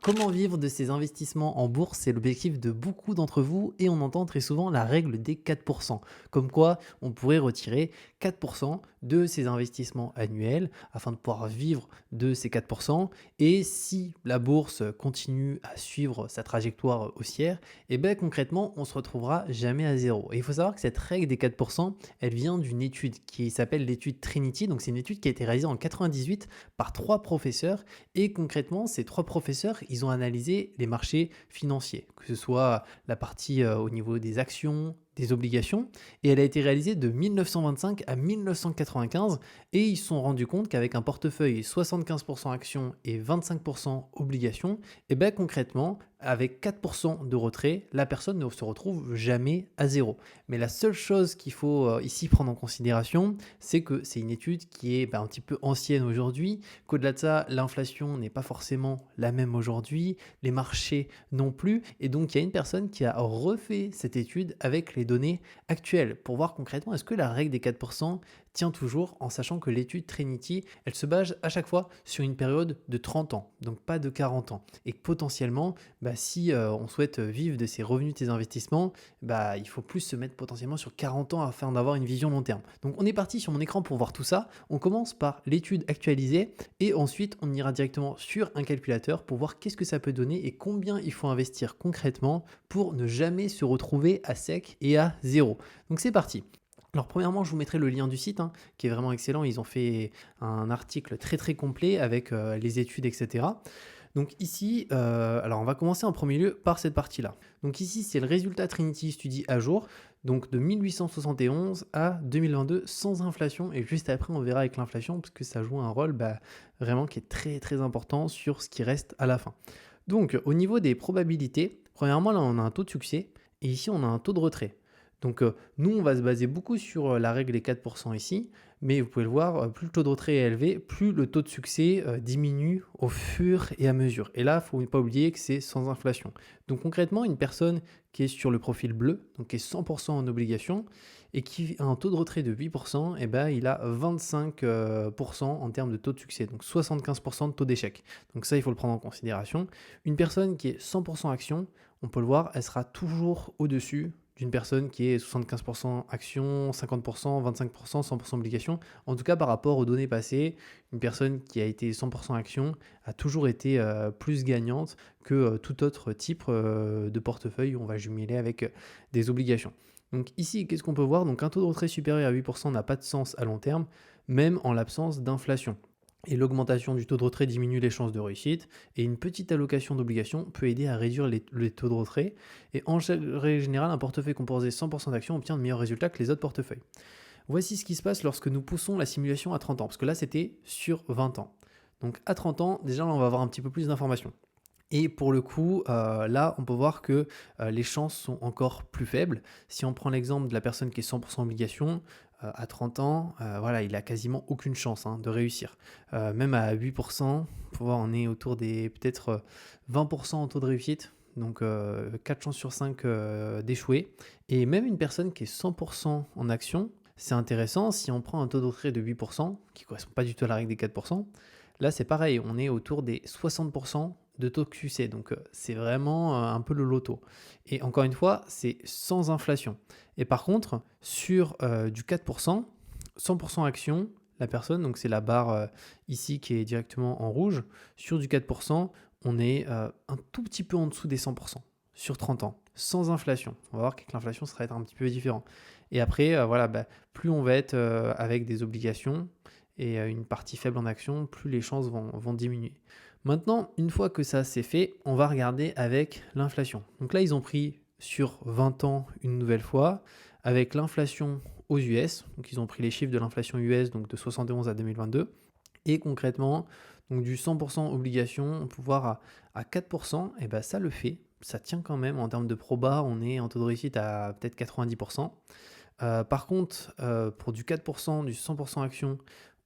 Comment vivre de ses investissements en bourse? C'est l'objectif de beaucoup d'entre vous et on entend très souvent la règle des 4%. Comme quoi, on pourrait retirer 4% de ses investissements annuels afin de pouvoir vivre de ces 4%. Et si la bourse continue à suivre sa trajectoire haussière, et bien concrètement, on se retrouvera jamais à zéro. Et il faut savoir que cette règle des 4%, elle vient d'une étude qui s'appelle l'étude Trinity. Donc c'est une étude qui a été réalisée en 98 par 3 professeurs et concrètement, ces 3 professeurs, ils ont analysé les marchés financiers, que ce soit la partie au niveau des actions, des obligations, et elle a été réalisée de 1925 à 1995, et ils se sont rendus compte qu'avec un portefeuille 75% actions et 25% obligations, et bien concrètement, avec 4% de retrait, la personne ne se retrouve jamais à zéro. Mais la seule chose qu'il faut ici prendre en considération, c'est que c'est une étude qui est un petit peu ancienne aujourd'hui, qu'au-delà de ça, l'inflation n'est pas forcément la même aujourd'hui, les marchés non plus, et donc il y a une personne qui a refait cette étude avec les données actuelles pour voir concrètement est-ce que la règle des 4% tient toujours, en sachant que l'étude Trinity, elle se base à chaque fois sur une période de 30 ans, donc pas de 40 ans, et que potentiellement, si on souhaite vivre de ses revenus, de ses investissements, il faut plus se mettre potentiellement sur 40 ans afin d'avoir une vision long terme. Donc on est parti sur mon écran pour voir tout ça. On commence par l'étude actualisée et ensuite on ira directement sur un calculateur pour voir qu'est-ce que ça peut donner et combien il faut investir concrètement pour ne jamais se retrouver à sec et à zéro. Donc c'est parti. Alors premièrement, je vous mettrai le lien du site qui est vraiment excellent. Ils ont fait un article très très complet avec les études, etc. Donc ici, alors on va commencer en premier lieu par cette partie-là. Donc ici, c'est le résultat Trinity Study à jour, donc de 1871 à 2022 sans inflation. Et juste après, on verra avec l'inflation, parce que ça joue un rôle vraiment qui est très très important sur ce qui reste à la fin. Donc au niveau des probabilités, premièrement, là on a un taux de succès et ici on a un taux de retrait. Donc nous, on va se baser beaucoup sur la règle des 4% ici, mais vous pouvez le voir, plus le taux de retrait est élevé, plus le taux de succès diminue au fur et à mesure. Et là, il ne faut pas oublier que c'est sans inflation. Donc concrètement, une personne qui est sur le profil bleu, donc qui est 100% en obligation, et qui a un taux de retrait de 8%, il a 25% en termes de taux de succès, donc 75% de taux d'échec. Donc ça, il faut le prendre en considération. Une personne qui est 100% action, on peut le voir, elle sera toujours au-dessus d'une personne qui est 75% action, 50%, 25%, 100% obligation. En tout cas, par rapport aux données passées, une personne qui a été 100% action a toujours été plus gagnante que tout autre type de portefeuille où on va jumeler avec des obligations. Donc ici, qu'est-ce qu'on peut voir? Donc un taux de retrait supérieur à 8% n'a pas de sens à long terme, même en l'absence d'inflation. Et l'augmentation du taux de retrait diminue les chances de réussite. Et une petite allocation d'obligations peut aider à réduire les taux de retrait. Et en règle générale, un portefeuille composé 100% d'actions obtient de meilleurs résultats que les autres portefeuilles. Voici ce qui se passe lorsque nous poussons la simulation à 30 ans. Parce que là, c'était sur 20 ans. Donc à 30 ans, déjà, là, on va avoir un petit peu plus d'informations. Et pour le coup, là, on peut voir que les chances sont encore plus faibles. Si on prend l'exemple de la personne qui est 100% obligation, à 30 ans, voilà, il a quasiment aucune chance de réussir. Même à 8%, on peut voir, on est autour des peut-être 20% en taux de réussite. Donc 4 chances sur 5 d'échouer. Et même une personne qui est 100% en action, c'est intéressant, si on prend un taux de retrait de 8%, qui ne correspond pas du tout à la règle des 4%, là c'est pareil, on est autour des 60% de taux de succès. Donc c'est vraiment un peu le loto. Et encore une fois, c'est sans inflation. Et par contre, sur du 4%, 100% action, la personne, donc c'est la barre ici qui est directement en rouge, sur du 4%, on est un tout petit peu en dessous des 100% sur 30 ans, sans inflation. On va voir qu'avec l'inflation, ça va être un petit peu différent. Et après, plus on va être avec des obligations et une partie faible en action, plus les chances vont diminuer. Maintenant, une fois que ça c'est fait, on va regarder avec l'inflation. Donc là, ils ont pris sur 20 ans une nouvelle fois, avec l'inflation aux US. Donc ils ont pris les chiffres de l'inflation US, donc de 71 à 2022. Et concrètement, donc du 100% obligation, on peut voir à 4%, et ça le fait. Ça tient quand même en termes de proba, on est en taux de réussite à peut-être 90%. Par contre, pour du 4%, du 100% action,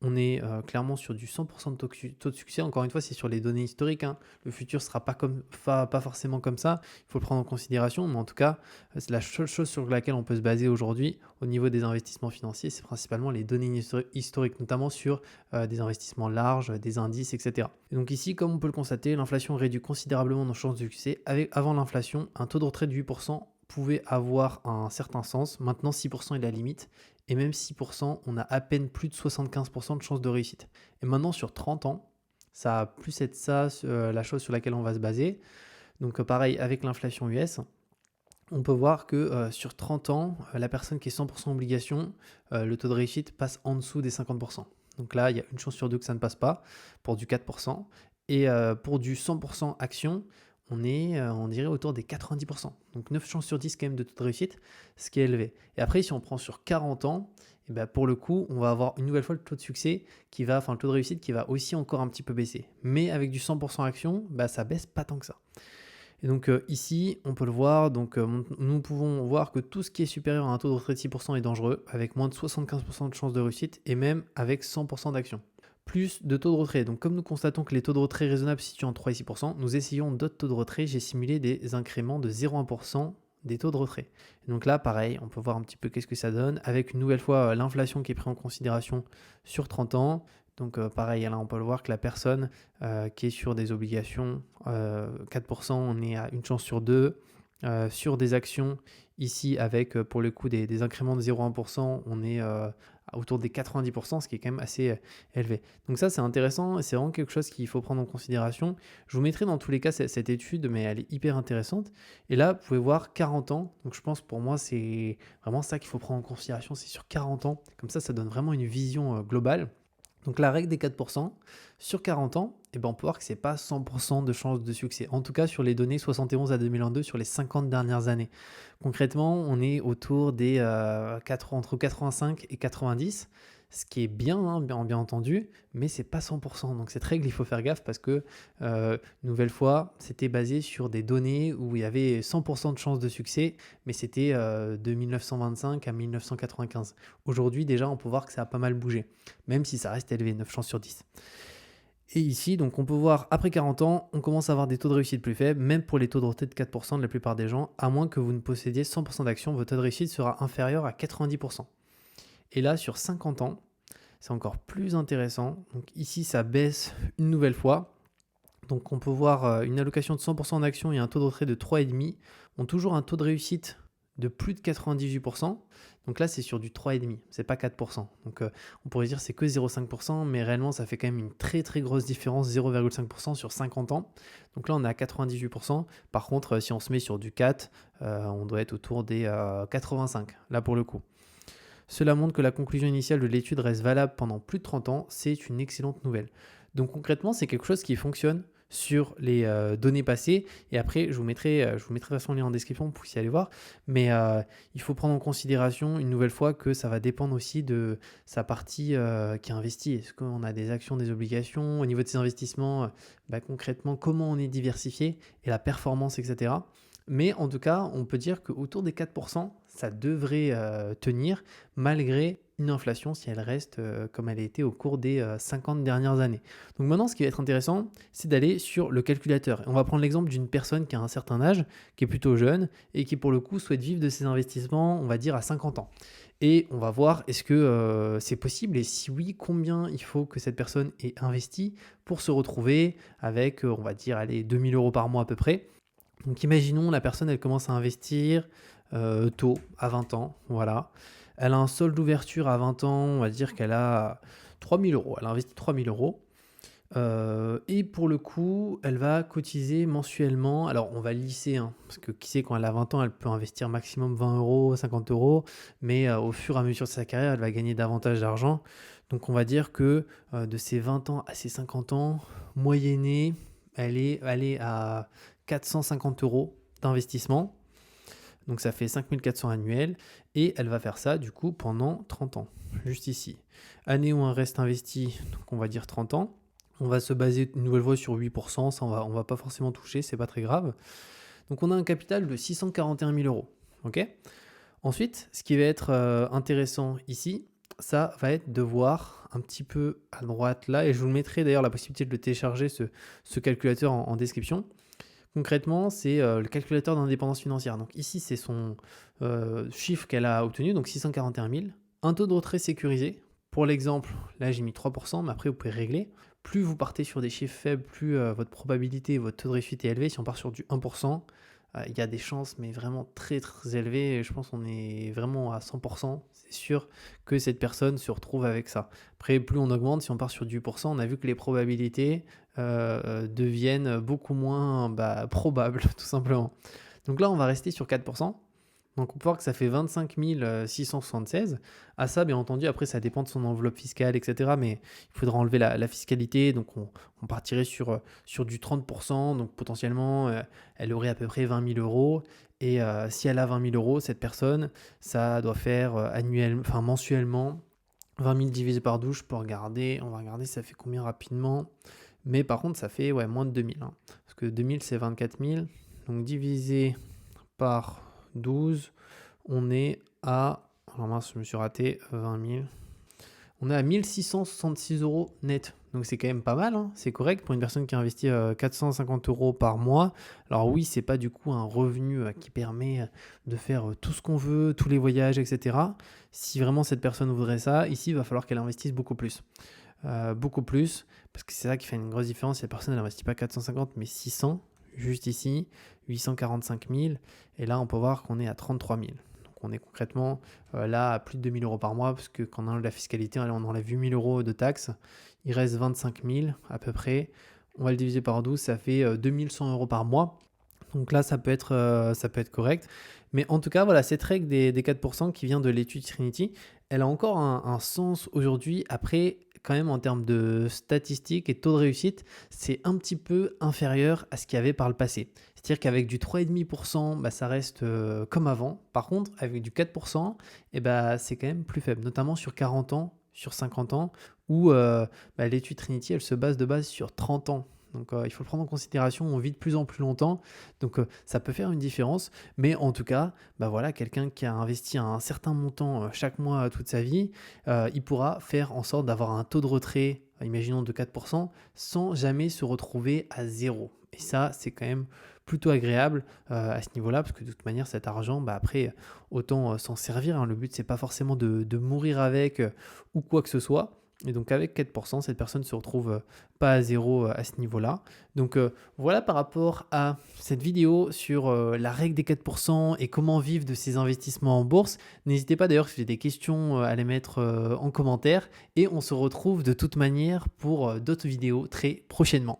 On est clairement sur du 100% de taux de succès. Encore une fois, c'est sur les données historiques, hein. Le futur ne sera pas forcément comme ça. Il faut le prendre en considération. Mais en tout cas, c'est la seule chose sur laquelle on peut se baser aujourd'hui au niveau des investissements financiers. C'est principalement les données historiques, notamment sur des investissements larges, des indices, etc. Et donc ici, comme on peut le constater, l'inflation réduit considérablement nos chances de succès. Avant l'inflation, un taux de retrait de 8% pouvait avoir un certain sens. Maintenant, 6% est la limite. Et même 6%, on a à peine plus de 75% de chances de réussite. Et maintenant, sur 30 ans, ça va plus être ça, la chose sur laquelle on va se baser. Donc pareil, avec l'inflation US, on peut voir que sur 30 ans, la personne qui est 100% obligation, le taux de réussite passe en dessous des 50%. Donc là, il y a une chance sur deux que ça ne passe pas pour du 4%. Et pour du 100% action, on est, on dirait, autour des 90%. Donc 9 chances sur 10 quand même de taux de réussite, ce qui est élevé. Et après, si on prend sur 40 ans, et ben pour le coup, on va avoir une nouvelle fois le taux de succès le taux de réussite qui va aussi encore un petit peu baisser. Mais avec du 100% action, bah, ça baisse pas tant que ça. Et donc ici, on peut le voir, donc nous pouvons voir que tout ce qui est supérieur à un taux de retrait de 6% est dangereux, avec moins de 75% de chances de réussite et même avec 100% d'action. Plus de taux de retrait. Donc comme nous constatons que les taux de retrait raisonnables se situent entre 3 et 6%, nous essayons d'autres taux de retrait. J'ai simulé des incréments de 0,1% des taux de retrait. Et donc là, pareil, on peut voir un petit peu qu'est-ce que ça donne, avec une nouvelle fois l'inflation qui est prise en considération sur 30 ans. Donc pareil, là on peut le voir que la personne qui est sur des obligations, 4%, on est à une chance sur deux. Sur des actions, ici avec pour le coup des incréments de 0,1%, on est autour des 90%, ce qui est quand même assez élevé. Donc ça c'est intéressant et c'est vraiment quelque chose qu'il faut prendre en considération. Je vous mettrai dans tous les cas cette étude, mais elle est hyper intéressante. Et là, vous pouvez voir 40 ans. Donc je pense pour moi c'est vraiment ça qu'il faut prendre en considération, c'est sur 40 ans. Comme ça donne vraiment une vision globale. Donc la règle des 4%, sur 40 ans, eh ben on peut voir que ce n'est pas 100% de chances de succès. En tout cas, sur les données 71 à 2022, sur les 50 dernières années. Concrètement, on est autour des entre 85 et 90, ce qui est bien, hein, bien entendu, mais c'est pas 100%. Donc cette règle, il faut faire gaffe parce que, nouvelle fois, c'était basé sur des données où il y avait 100% de chances de succès, mais c'était de 1925 à 1995. Aujourd'hui, déjà, on peut voir que ça a pas mal bougé, même si ça reste élevé, 9 chances sur 10. Et ici, donc on peut voir, après 40 ans, on commence à avoir des taux de réussite plus faibles, même pour les taux de retrait de 4% de la plupart des gens, à moins que vous ne possédiez 100% d'actions, votre taux de réussite sera inférieur à 90%. Et là, sur 50 ans, c'est encore plus intéressant. Donc ici, ça baisse une nouvelle fois. Donc on peut voir une allocation de 100% en actions et un taux de retrait de 3,5 ont toujours un taux de réussite de plus de 98%. Donc là, c'est sur du 3,5, c'est pas 4%. Donc on pourrait dire c'est que 0,5%, mais réellement, ça fait quand même une très très grosse différence, 0,5% sur 50 ans. Donc là, on est à 98%. Par contre, si on se met sur du 4, on doit être autour des 85, là pour le coup. Cela montre que la conclusion initiale de l'étude reste valable pendant plus de 30 ans. C'est une excellente nouvelle. Donc concrètement, c'est quelque chose qui fonctionne sur les données passées. Et après, je vous mettrai de toute façon le lien en description pour que vous puissiez aller voir. Mais il faut prendre en considération une nouvelle fois que ça va dépendre aussi de sa partie qui est investie. Est-ce qu'on a des actions, des obligations? Au niveau de ces investissements, concrètement, comment on est diversifié et la performance, etc. Mais en tout cas, on peut dire qu'autour des 4%, ça devrait tenir malgré une inflation si elle reste comme elle a été au cours des 50 dernières années. Donc maintenant, ce qui va être intéressant, c'est d'aller sur le calculateur. On va prendre l'exemple d'une personne qui a un certain âge, qui est plutôt jeune et qui pour le coup souhaite vivre de ses investissements, on va dire à 50 ans. Et on va voir est-ce que c'est possible et si oui, combien il faut que cette personne ait investi pour se retrouver avec, on va dire, allez, 2000 euros par mois à peu près. Donc imaginons la personne, elle commence à investir tôt, à 20 ans, voilà. Elle a un solde d'ouverture à 20 ans, on va dire qu'elle a 3000 euros. Elle a investi 3000 euros. Et pour le coup, elle va cotiser mensuellement. Alors, on va lisser, hein, parce que qui sait, quand elle a 20 ans, elle peut investir maximum 20 euros, 50 euros. Mais au fur et à mesure de sa carrière, elle va gagner davantage d'argent. Donc, on va dire que de ses 20 ans à ses 50 ans, moyennée, elle est à 450 euros d'investissement. Donc ça fait 5400 annuels et elle va faire ça du coup pendant 30 ans, juste ici. Année où un reste investi, donc on va dire 30 ans. On va se baser une nouvelle fois sur 8%, ça on va pas forcément toucher, c'est pas très grave. Donc on a un capital de 641 000 euros. Ok. Ensuite, ce qui va être intéressant ici, ça va être de voir un petit peu à droite là, et je vous le mettrai d'ailleurs la possibilité de le télécharger, ce calculateur en description. Concrètement, c'est le calculateur d'indépendance financière. Donc ici, c'est son chiffre qu'elle a obtenu, donc 641 000. Un taux de retrait sécurisé. Pour l'exemple, là j'ai mis 3%, mais après vous pouvez régler. Plus vous partez sur des chiffres faibles, plus votre probabilité, votre taux de réussite est élevé. Si on part sur du 1%, il y a des chances, mais vraiment très très élevées. Je pense qu'on est vraiment à 100%. C'est sûr que cette personne se retrouve avec ça. Après, plus on augmente, si on part sur du pourcent, on a vu que les probabilités deviennent beaucoup moins probables, tout simplement. Donc là, on va rester sur 4%. Donc on peut voir que ça fait 25 676. À ça, bien entendu, après, ça dépend de son enveloppe fiscale, etc. Mais il faudra enlever la fiscalité. Donc on partirait sur du 30%. Donc potentiellement, elle aurait à peu près 20 000 euros. Et si elle a 20 000 euros, cette personne, ça doit faire mensuellement 20 000 divisé par 12. Je peux regarder. On va regarder, ça fait combien rapidement. Mais par contre, ça fait moins de 2 000. Hein. Parce que 2 000, c'est 24 000. Donc divisé par 12, on est à, alors mince, je me suis raté, 20 000. On est à 1666 euros net. Donc c'est quand même pas mal, hein. C'est correct pour une personne qui investit 450 euros par mois. Alors oui, c'est pas du coup un revenu qui permet de faire tout ce qu'on veut, tous les voyages, etc. Si vraiment cette personne voudrait ça, ici il va falloir qu'elle investisse beaucoup plus. Beaucoup plus, parce que c'est ça qui fait une grosse différence. Si la personne n'investit pas 450 mais 600, juste ici, 845 000, et là on peut voir qu'on est à 33 000. Donc on est concrètement là à plus de 2 000 euros par mois, parce que quand on enlève la fiscalité, on enlève 8 000 euros de taxes, il reste 25 000 à peu près. On va le diviser par 12, ça fait 2 100 euros par mois. Donc là, ça peut être correct. Mais en tout cas, voilà, cette règle des 4% qui vient de l'étude Trinity, elle a encore un sens aujourd'hui. Après, quand même, en termes de statistiques et taux de réussite, c'est un petit peu inférieur à ce qu'il y avait par le passé. C'est-à-dire qu'avec du 3,5%, ça reste comme avant. Par contre, avec du 4%, c'est quand même plus faible, notamment sur 40 ans, sur 50 ans, où l'étude Trinity, elle se base de base sur 30 ans. Donc il faut le prendre en considération, on vit de plus en plus longtemps, donc ça peut faire une différence, mais en tout cas, voilà, quelqu'un qui a investi un certain montant chaque mois toute sa vie, il pourra faire en sorte d'avoir un taux de retrait, imaginons de 4%, sans jamais se retrouver à zéro. Et ça, c'est quand même plutôt agréable à ce niveau-là, parce que de toute manière, cet argent, après, autant s'en servir, hein. Le but, c'est pas forcément de mourir avec ou quoi que ce soit. Et donc avec 4%, cette personne ne se retrouve pas à zéro à ce niveau-là. Donc voilà par rapport à cette vidéo sur la règle des 4% et comment vivre de ses investissements en bourse. N'hésitez pas d'ailleurs si vous avez des questions à les mettre en commentaire. Et on se retrouve de toute manière pour d'autres vidéos très prochainement.